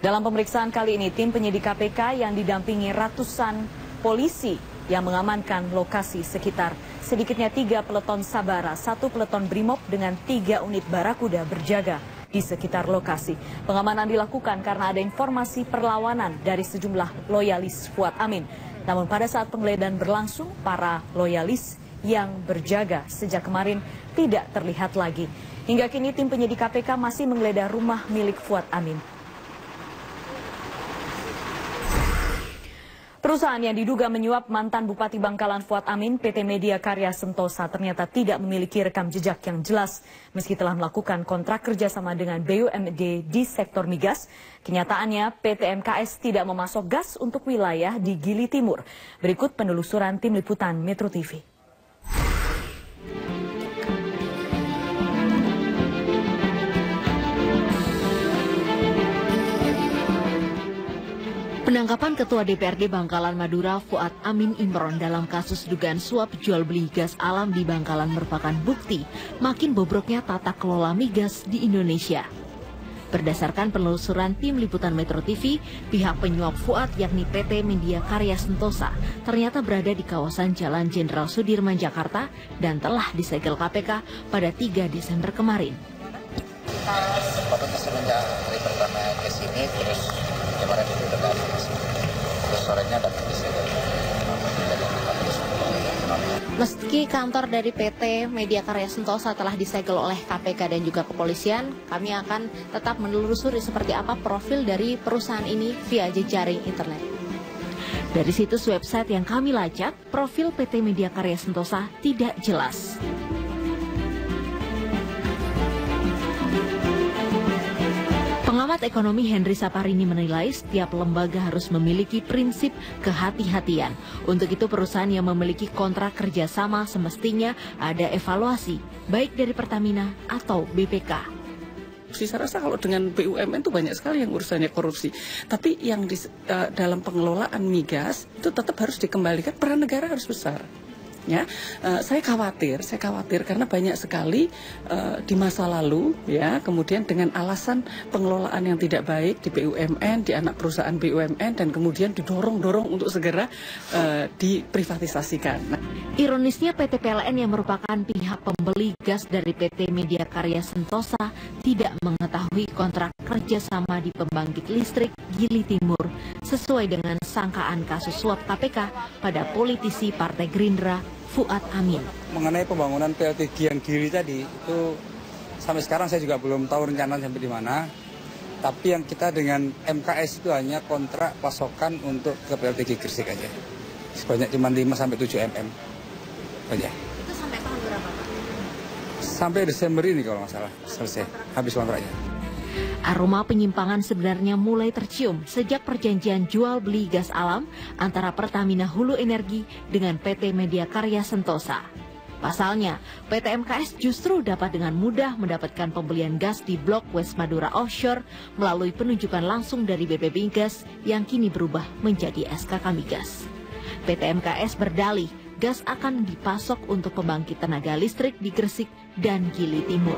Dalam pemeriksaan kali ini, tim penyidik KPK yang didampingi ratusan polisi yang mengamankan lokasi sekitar sedikitnya 3 peleton Sabara, 1 peleton Brimob dengan 3 unit Barakuda berjaga di sekitar lokasi. Pengamanan dilakukan karena ada informasi perlawanan dari sejumlah loyalis Fuad Amin. Namun pada saat penggeledahan berlangsung, para loyalis yang berjaga sejak kemarin tidak terlihat lagi. Hingga kini tim penyidik KPK masih menggeledah rumah milik Fuad Amin. Perusahaan yang diduga menyuap mantan Bupati Bangkalan Fuad Amin, PT Media Karya Sentosa, ternyata tidak memiliki rekam jejak yang jelas. Meski telah melakukan kontrak kerjasama dengan BUMD di sektor migas, kenyataannya PT MKS tidak memasok gas untuk wilayah di Gili Timur. Berikut penelusuran tim liputan Metro TV. Penangkapan Ketua DPRD Bangkalan Madura Fuad Amin Imron dalam kasus dugaan suap jual beli gas alam di Bangkalan merupakan bukti makin bobroknya tata kelola migas di Indonesia. Berdasarkan penelusuran tim liputan Metro TV, pihak penyuap Fuad yakni PT Media Karya Sentosa ternyata berada di kawasan Jalan Jenderal Sudirman, Jakarta dan telah disegel KPK pada 3 Desember kemarin. Waktu semenjak hari pertama ke sini, terus kemarin itu udah terus sorenya datang di sini. Meski kantor dari PT Media Karya Sentosa telah disegel oleh KPK dan juga kepolisian, kami akan tetap menelusuri seperti apa profil dari perusahaan ini via jejaring internet. Dari situs website yang kami lacak, profil PT Media Karya Sentosa tidak jelas. Pengamat ekonomi Henry Saparini menilai setiap lembaga harus memiliki prinsip kehati-hatian. Untuk itu perusahaan yang memiliki kontrak kerjasama semestinya ada evaluasi, baik dari Pertamina atau BPK. Saya rasa kalau dengan BUMN itu banyak sekali yang urusannya korupsi. Tapi yang dalam pengelolaan migas itu tetap harus dikembalikan, peran negara harus besar. Ya, saya khawatir karena banyak sekali di masa lalu ya, kemudian dengan alasan pengelolaan yang tidak baik di BUMN, di anak perusahaan BUMN dan kemudian didorong untuk segera diprivatisasikan. Ironisnya PT PLN yang merupakan pihak pembeli gas dari PT Media Karya Sentosa tidak mengetahui kontrak kerjasama di pembangkit listrik Gili Timur sesuai dengan sangkaan kasus suap KPK pada politisi Partai Gerindra Fuad Amin. Mengenai pembangunan PLTG yang Gili tadi, itu sampai sekarang saya juga belum tahu rencana sampai di mana. Tapi yang kita dengan MKS itu hanya kontrak pasokan untuk ke PLTG Gresik aja. Sebanyak cuma 5 sampai 7 mm. Aja. Itu sampai tahun berapa, Pak? Sampai Desember ini kalau nggak salah selesai, habis kontraknya. Aroma penyimpangan sebenarnya mulai tercium sejak perjanjian jual beli gas alam antara Pertamina Hulu Energi dengan PT Media Karya Sentosa. Pasalnya, PT MKS justru dapat dengan mudah mendapatkan pembelian gas di Blok West Madura Offshore melalui penunjukan langsung dari BP Migas yang kini berubah menjadi SKK Migas. PT MKS berdalih gas akan dipasok untuk pembangkit tenaga listrik di Gresik dan Gili Timur.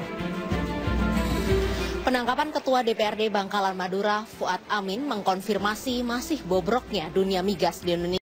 Penangkapan Ketua DPRD Bangkalan Madura Fuad Amin mengkonfirmasi masih bobroknya dunia migas di Indonesia.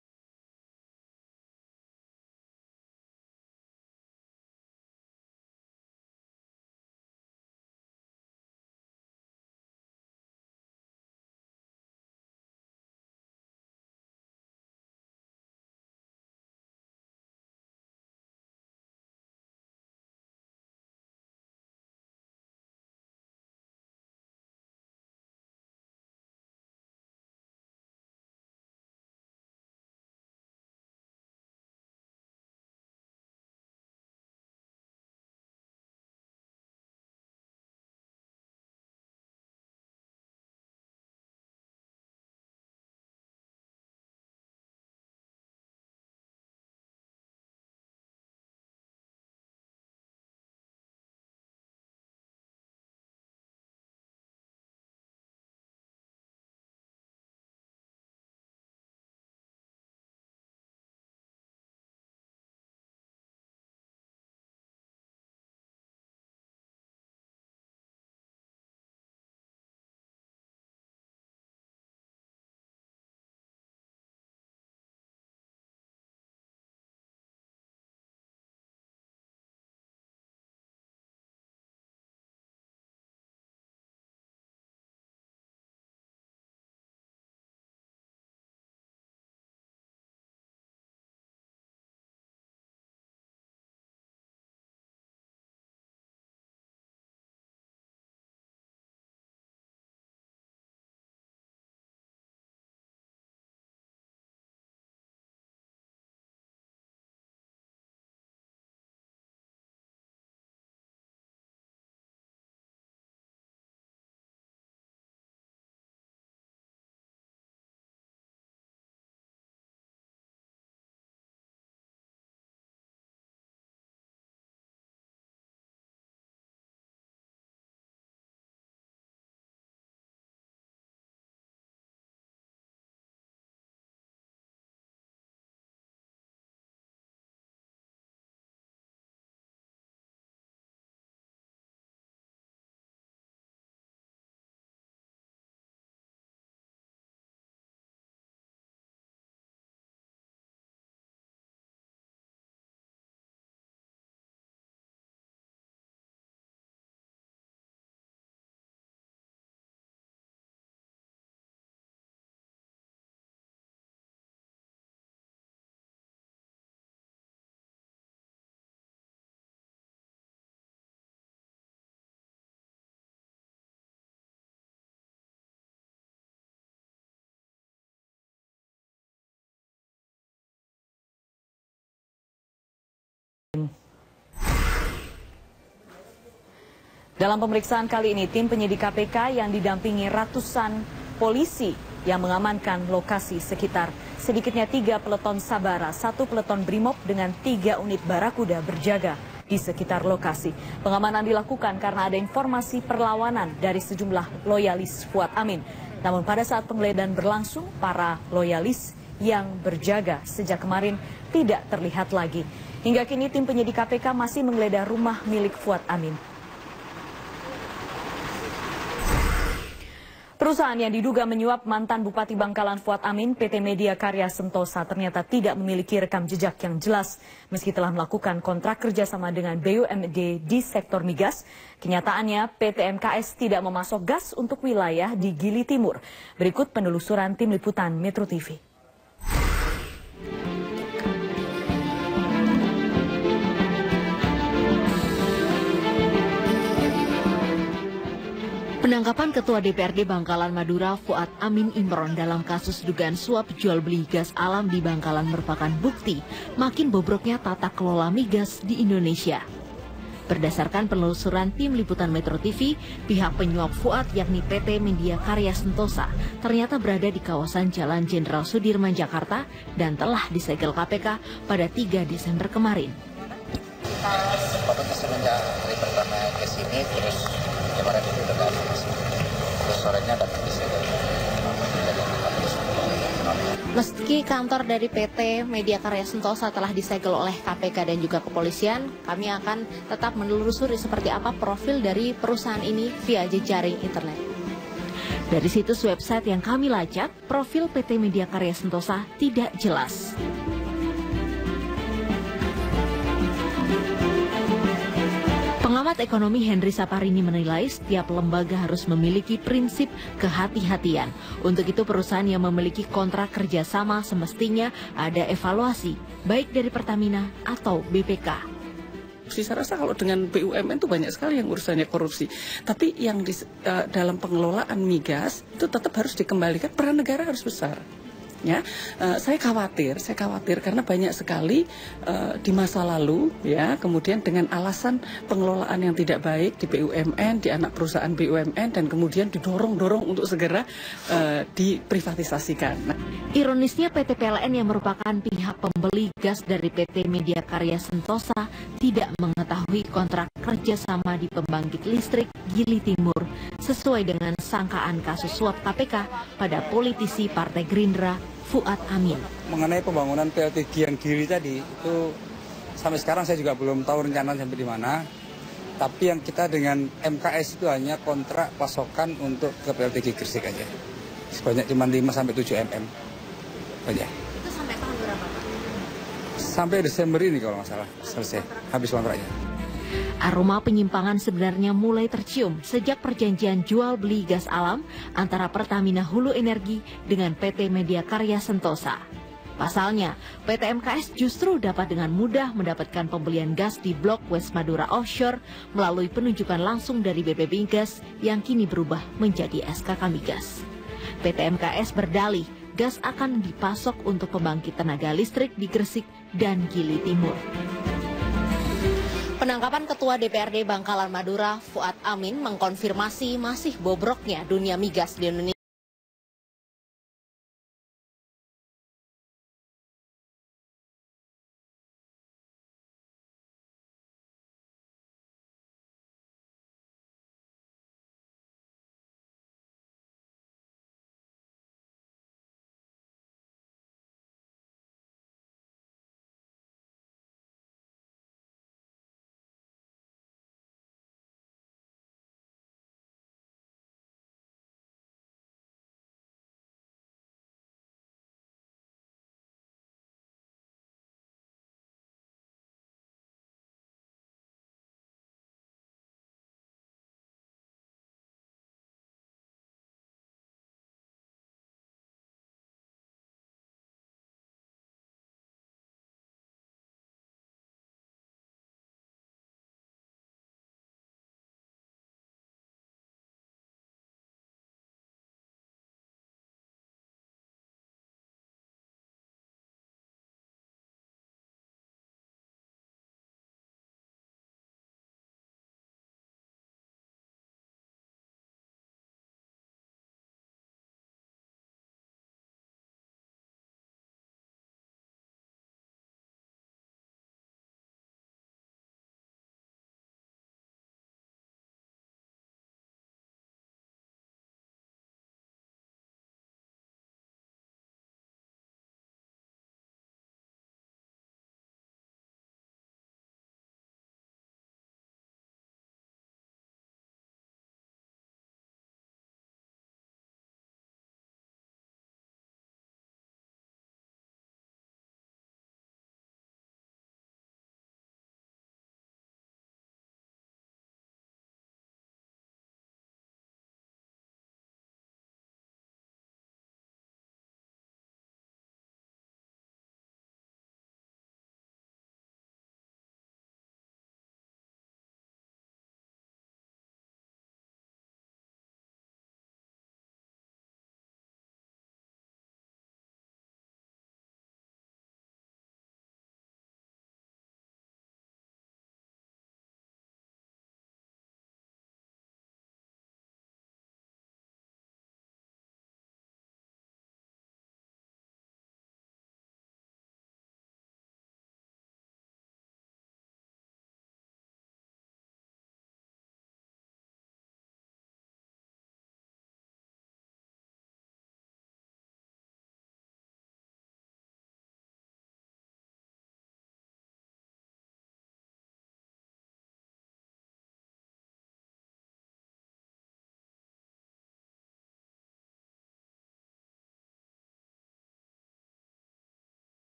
Dalam pemeriksaan kali ini, tim penyidik KPK yang didampingi ratusan polisi yang mengamankan lokasi sekitar sedikitnya 3 peleton Sabara, 1 peleton Brimob dengan 3 unit Barakuda berjaga di sekitar lokasi. Pengamanan dilakukan karena ada informasi perlawanan dari sejumlah loyalis Fuad Amin. Namun pada saat penggeledahan berlangsung, para loyalis yang berjaga sejak kemarin tidak terlihat lagi. Hingga kini tim penyidik KPK masih menggeledah rumah milik Fuad Amin. Perusahaan yang diduga menyuap mantan Bupati Bangkalan Fuad Amin, PT Media Karya Sentosa, ternyata tidak memiliki rekam jejak yang jelas. Meski telah melakukan kontrak kerjasama dengan BUMD di sektor migas, kenyataannya PT MKS tidak memasok gas untuk wilayah di Gili Timur. Berikut penelusuran tim liputan Metro TV. Penangkapan Ketua DPRD Bangkalan Madura Fuad Amin Imron dalam kasus dugaan suap jual beli gas alam di Bangkalan merupakan bukti makin bobroknya tata kelola migas di Indonesia. Berdasarkan penelusuran tim liputan Metro TV, pihak penyuap Fuad yakni PT Media Karya Sentosa ternyata berada di kawasan Jalan Jenderal Sudirman, Jakarta dan telah disegel KPK pada 3 Desember kemarin. Pokoknya semenjak hari pertama ke sini terus kemarin itu udah ada terus sorenya datang di sini. Meski kantor dari PT Media Karya Sentosa telah disegel oleh KPK dan juga kepolisian, kami akan tetap menelusuri seperti apa profil dari perusahaan ini via jejaring internet. Dari situs website yang kami lacak, profil PT Media Karya Sentosa tidak jelas. Pengamat ekonomi Henry Saparini menilai setiap lembaga harus memiliki prinsip kehati-hatian. Untuk itu perusahaan yang memiliki kontrak kerjasama semestinya ada evaluasi, baik dari Pertamina atau BPK. Saya rasa kalau dengan BUMN itu banyak sekali yang urusannya korupsi. Tapi yang dalam pengelolaan migas itu tetap harus dikembalikan, peran negara harus besar. Ya, saya khawatir karena banyak sekali di masa lalu ya, kemudian dengan alasan pengelolaan yang tidak baik di BUMN, di anak perusahaan BUMN dan kemudian didorong-dorong untuk segera diprivatisasikan. Ironisnya PT PLN yang merupakan pihak pembeli gas dari PT Media Karya Sentosa tidak mengetahui kontrak kerjasama di pembangkit listrik Gili Timur sesuai dengan sangkaan kasus suap KPK pada politisi Partai Gerindra Fuad Amin. Mengenai pembangunan PLT Giang Gili tadi, itu sampai sekarang saya juga belum tahu rencana sampai di mana. Tapi yang kita dengan MKS itu hanya kontrak pasokan untuk ke PLTG Gresik aja. Sebanyak cuma 5-7 mm. Aja. Itu sampai tahun berapa, Pak? Sampai Desember ini kalau nggak salah selesai, habis kontraknya. Aroma penyimpangan sebenarnya mulai tercium sejak perjanjian jual beli gas alam antara Pertamina Hulu Energi dengan PT Media Karya Sentosa. Pasalnya, PT MKS justru dapat dengan mudah mendapatkan pembelian gas di Blok West Madura Offshore melalui penunjukan langsung dari BP Migas yang kini berubah menjadi SKK Migas. PT MKS berdalih gas akan dipasok untuk pembangkit tenaga listrik di Gresik dan Gili Timur. Penangkapan Ketua DPRD Bangkalan Madura Fuad Amin mengkonfirmasi masih bobroknya dunia migas di Indonesia.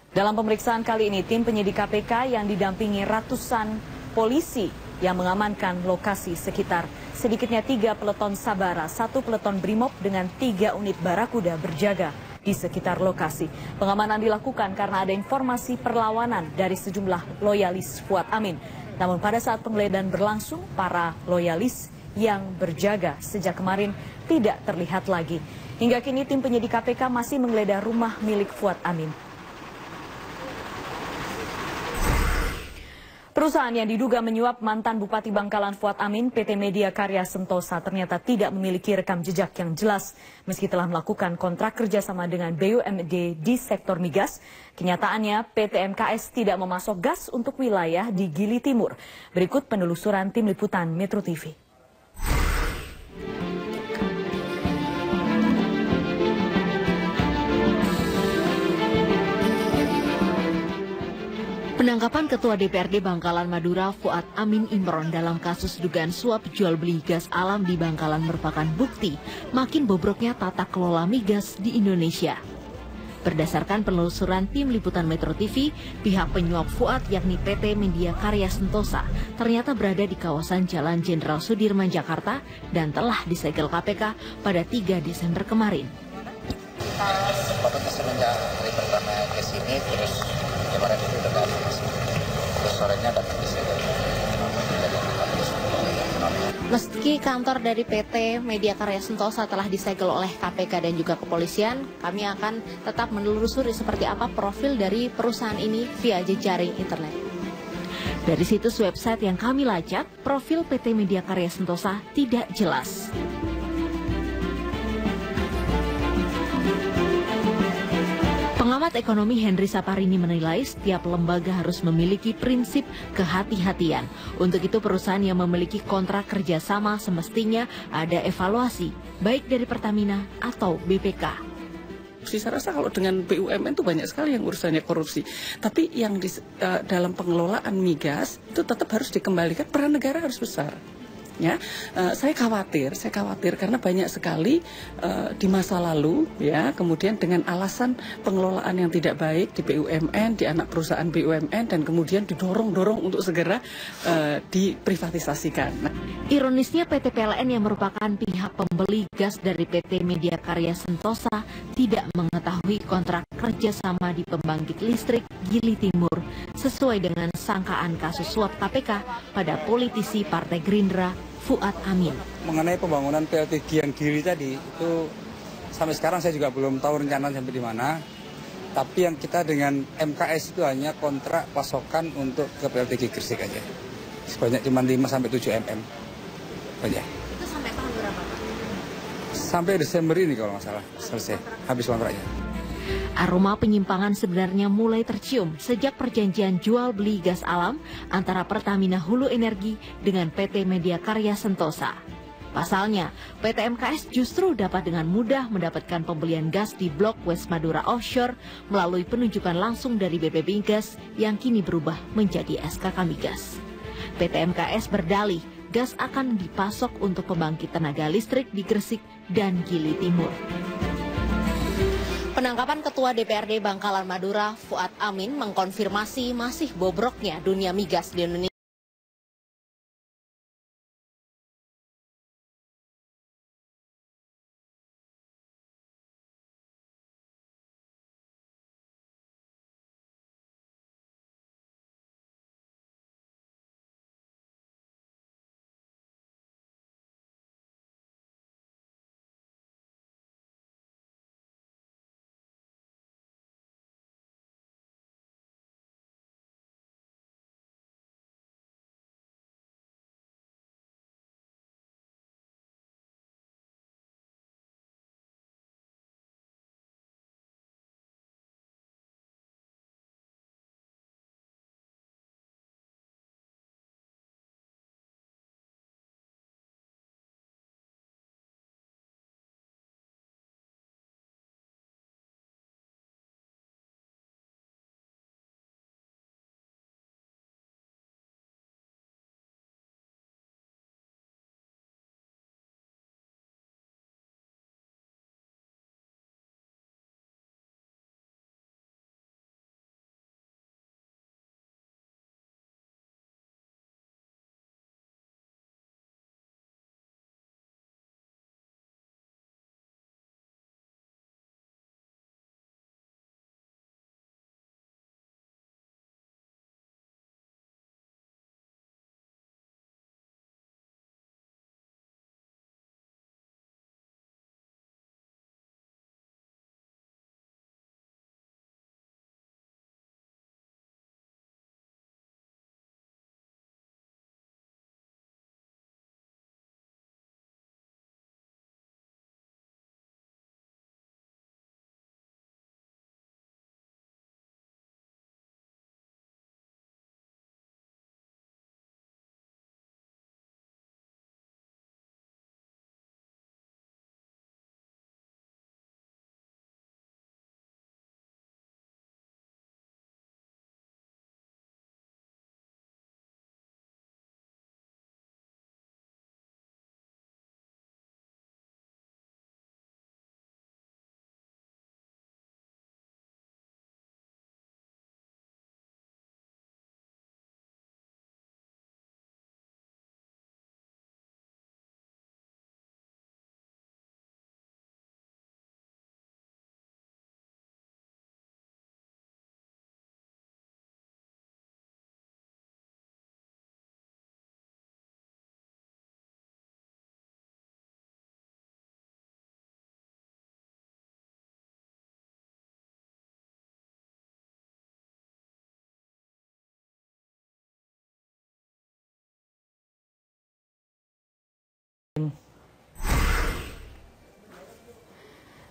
Dalam pemeriksaan kali ini, tim penyidik KPK yang didampingi ratusan polisi yang mengamankan lokasi sekitar sedikitnya 3 peleton Sabara, 1 peleton Brimob dengan 3 unit Barakuda berjaga di sekitar lokasi. Pengamanan dilakukan karena ada informasi perlawanan dari sejumlah loyalis Fuad Amin. Namun pada saat penggeledahan berlangsung, para loyalis yang berjaga sejak kemarin tidak terlihat lagi. Hingga kini tim penyidik KPK masih menggeledah rumah milik Fuad Amin. Perusahaan yang diduga menyuap mantan Bupati Bangkalan Fuad Amin, PT Media Karya Sentosa, ternyata tidak memiliki rekam jejak yang jelas. Meski telah melakukan kontrak kerjasama dengan BUMD di sektor migas, kenyataannya PT MKS tidak memasok gas untuk wilayah di Gili Timur. Berikut penelusuran tim liputan Metro TV. Penangkapan Ketua DPRD Bangkalan Madura Fuad Amin Imron dalam kasus dugaan suap jual beli gas alam di Bangkalan merupakan bukti makin bobroknya tata kelola migas di Indonesia. Berdasarkan penelusuran tim liputan Metro TV, pihak penyuap Fuad yakni PT Media Karya Sentosa ternyata berada di kawasan Jalan Jenderal Sudirman, Jakarta dan telah disegel KPK pada 3 Desember kemarin. Waktu semenjak hari pertama ke sini, terus kemarin itu udah masuk. Terus sorenya datang di sini. Meski kantor dari PT Media Karya Sentosa telah disegel oleh KPK dan juga kepolisian, kami akan tetap menelusuri seperti apa profil dari perusahaan ini via jejaring internet. Dari situs website yang kami lacak, profil PT Media Karya Sentosa tidak jelas. Pengamat ekonomi Henry Saparini menilai setiap lembaga harus memiliki prinsip kehati-hatian. Untuk itu perusahaan yang memiliki kontrak kerjasama semestinya ada evaluasi, baik dari Pertamina atau BPK. Saya rasa kalau dengan BUMN itu banyak sekali yang urusannya korupsi. Tapi yang dalam pengelolaan migas itu tetap harus dikembalikan, peran negara harus besar. Ya, saya khawatir karena banyak sekali di masa lalu, ya, kemudian dengan alasan pengelolaan yang tidak baik di BUMN, di anak perusahaan BUMN, dan kemudian didorong untuk segera diprivatisasikan. Ironisnya PT PLN yang merupakan pihak pembeli gas dari PT Media Karya Sentosa tidak mengetahui kontrak kerjasama di pembangkit listrik Gili Timur sesuai dengan sangkaan kasus suap KPK pada politisi Partai Gerindra Fuad Amin. Mengenai pembangunan PLT Giang Gili tadi, itu sampai sekarang saya juga belum tahu rencana sampai di mana. Tapi yang kita dengan MKS itu hanya kontrak pasokan untuk ke PLT Gresik aja. Sebanyak cuma 5-7 mm. Aja. Itu sampai tahun berapa, Pak? Sampai Desember ini kalau nggak salah selesai, habis kontraknya. Aroma penyimpangan sebenarnya mulai tercium sejak perjanjian jual beli gas alam antara Pertamina Hulu Energi dengan PT Media Karya Sentosa. Pasalnya, PT MKS justru dapat dengan mudah mendapatkan pembelian gas di Blok West Madura Offshore melalui penunjukan langsung dari BP Migas yang kini berubah menjadi SKK Migas. PT MKS berdalih gas akan dipasok untuk pembangkit tenaga listrik di Gresik dan Gili Timur. Penangkapan Ketua DPRD Bangkalan Madura Fuad Amin mengkonfirmasi masih bobroknya dunia migas di Indonesia.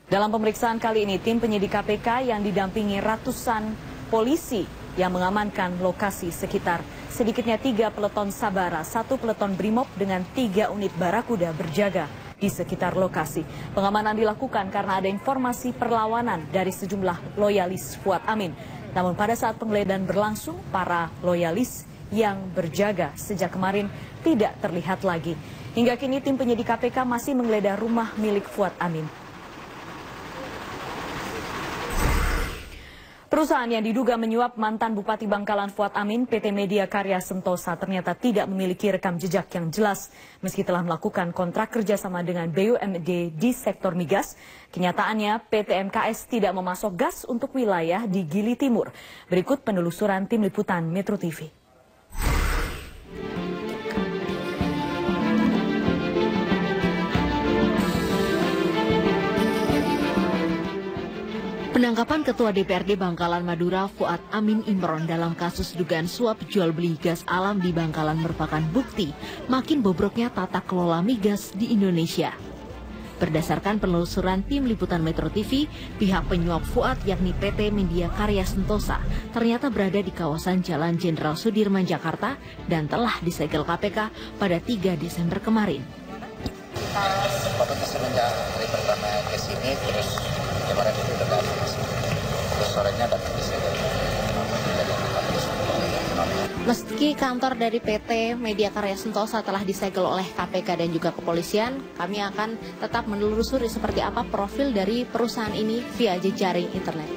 Dalam pemeriksaan kali ini, tim penyidik KPK yang didampingi ratusan polisi yang mengamankan lokasi sekitar sedikitnya 3 peleton Sabara, 1 peleton Brimob dengan 3 unit Barakuda berjaga di sekitar lokasi. Pengamanan dilakukan karena ada informasi perlawanan dari sejumlah loyalis Fuad Amin. Namun pada saat penggeledahan berlangsung, para loyalis yang berjaga sejak kemarin tidak terlihat lagi. Hingga kini tim penyidik KPK masih menggeledah rumah milik Fuad Amin. Perusahaan yang diduga menyuap mantan Bupati Bangkalan Fuad Amin, PT Media Karya Sentosa, ternyata tidak memiliki rekam jejak yang jelas. Meski telah melakukan kontrak kerjasama dengan BUMD di sektor migas, kenyataannya PT MKS tidak memasok gas untuk wilayah di Gili Timur. Berikut penelusuran tim liputan Metro TV. Penangkapan Ketua DPRD Bangkalan Madura Fuad Amin Imron dalam kasus dugaan suap jual beli gas alam di Bangkalan merupakan bukti makin bobroknya tata kelola migas di Indonesia. Berdasarkan penelusuran tim liputan Metro TV, pihak penyuap Fuad yakni PT Media Karya Sentosa ternyata berada di kawasan Jalan Jenderal Sudirman, Jakarta dan telah disegel KPK pada 3 Desember kemarin. Semenjak hari pertama ke sini, terus kemarin itu udah ada masuk. Terus sorenya datang di sini. Meski kantor dari PT Media Karya Sentosa telah disegel oleh KPK dan juga kepolisian, kami akan tetap menelusuri seperti apa profil dari perusahaan ini via jejaring internet.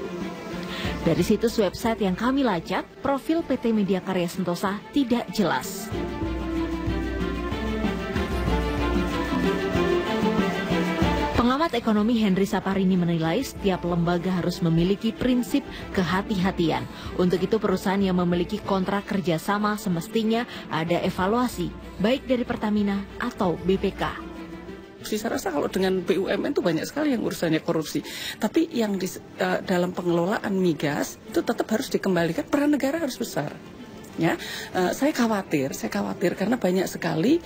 Dari situs website yang kami lacak, profil PT Media Karya Sentosa tidak jelas. Pengamat ekonomi Henry Saparini menilai setiap lembaga harus memiliki prinsip kehati-hatian. Untuk itu perusahaan yang memiliki kontrak kerjasama semestinya ada evaluasi, baik dari Pertamina atau BPK. Saya rasa kalau dengan BUMN itu banyak sekali yang urusannya korupsi. Tapi yang dalam pengelolaan migas itu tetap harus dikembalikan, peran negara harus besar. Ya, saya khawatir karena banyak sekali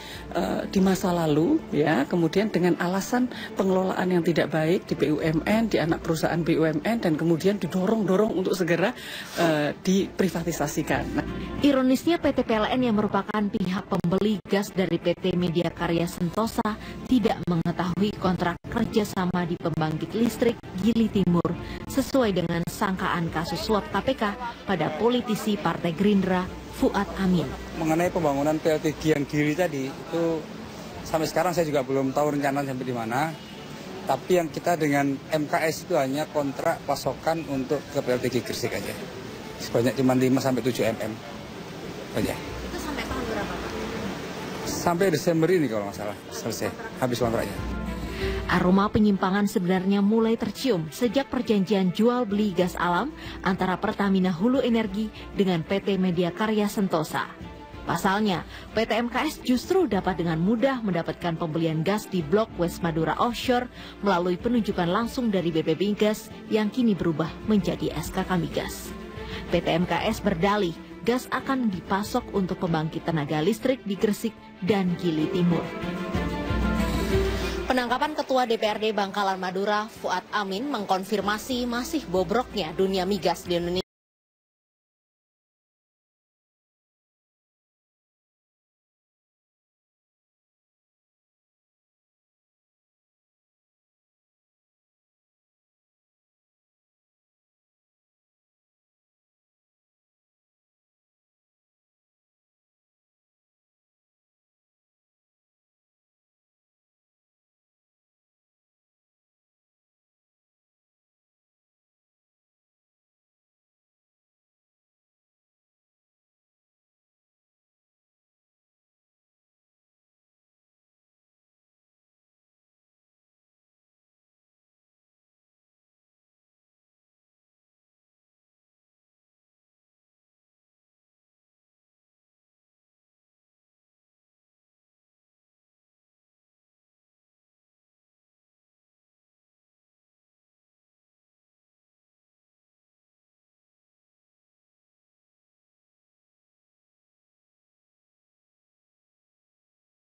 di masa lalu ya, kemudian dengan alasan pengelolaan yang tidak baik di BUMN, di anak perusahaan BUMN, dan kemudian didorong-dorong untuk segera diprivatisasikan. Ironisnya PT PLN yang merupakan pihak pembeli gas dari PT Media Karya Sentosa tidak mengetahui kontrak kerjasama di pembangkit listrik Gili Timur sesuai dengan sangkaan kasus suap KPK pada politisi Partai Gerindra Fuad Amin. Mengenai pembangunan PLT Giang Gili tadi, itu sampai sekarang saya juga belum tahu rencana sampai di mana. Tapi yang kita dengan MKS itu hanya kontrak pasokan untuk ke PLT Gresik aja. Sebanyak cuma 5-7 mm. Aja. Itu sampai tahun berapa, Pak? Sampai Desember ini kalau nggak salah selesai, habis kontraknya. Aroma penyimpangan sebenarnya mulai tercium sejak perjanjian jual beli gas alam antara Pertamina Hulu Energi dengan PT Media Karya Sentosa. Pasalnya, PT MKS justru dapat dengan mudah mendapatkan pembelian gas di Blok West Madura Offshore melalui penunjukan langsung dari BP Migas yang kini berubah menjadi SKK Migas. PT MKS berdalih gas akan dipasok untuk pembangkit tenaga listrik di Gresik dan Gili Timur. Penangkapan Ketua DPRD Bangkalan Madura Fuad Amin mengkonfirmasi masih bobroknya dunia migas di Indonesia.